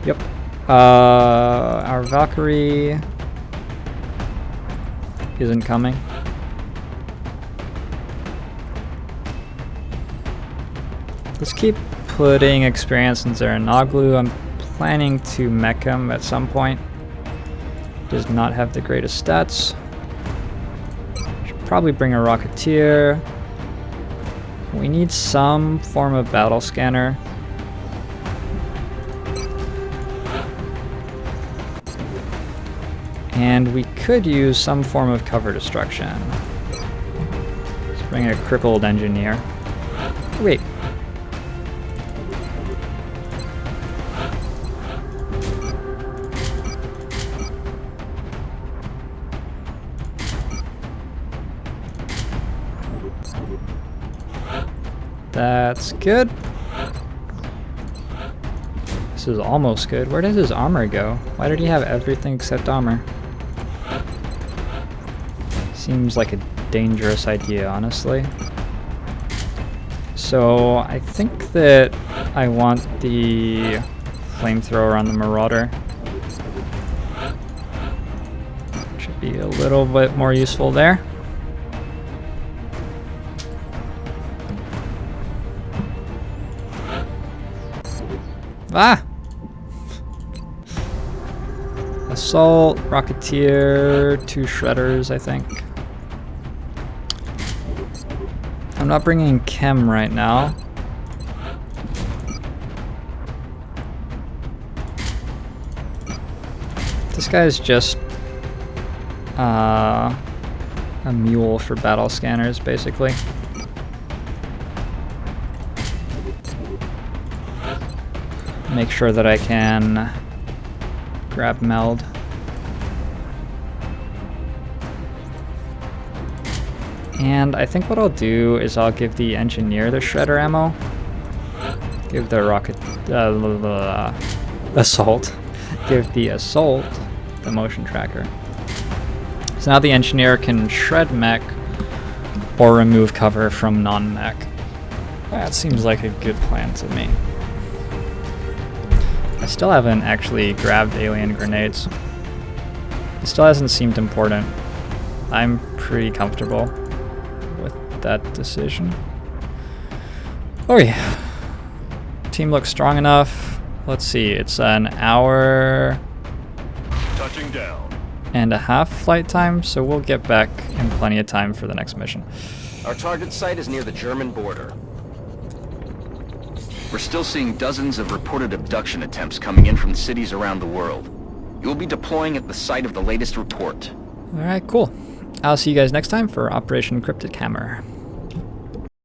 Yep. Our Valkyrie isn't coming. Let's keep putting experience in Zaranoglu. I'm planning to mech him at some point. Does not have the greatest stats. Should probably bring a Rocketeer. We need some form of battle scanner. And we could use some form of cover destruction. Let's bring a crippled engineer. Wait. That's good. This is almost good. Where did his armor go? Why did he have everything except armor? Seems like a dangerous idea, honestly. So I think that I want the flamethrower on the Marauder. Should be a little bit more useful there. Ah! Assault, Rocketeer, 2 Shredders, I think. I'm not bringing Chem right now. This guy's just a mule for battle scanners, basically. Make sure that I can grab meld. And I think what I'll do is I'll give the engineer the shredder ammo. Give the rocket assault. Give the assault the motion tracker. So now the engineer can shred mech or remove cover from non-mech. That seems like a good plan to me. I still haven't actually grabbed alien grenades. It still hasn't seemed important. I'm pretty comfortable with that decision. Oh yeah. Team looks strong enough. Let's see, it's an hour Touching down. and a half flight time, so we'll get back in plenty of time for the next mission. Our target site is near the German border. We're still seeing dozens of reported abduction attempts coming in from cities around the world. You'll be deploying at the site of the latest report. Alright, cool. I'll see you guys next time for Operation Cryptic Hammer.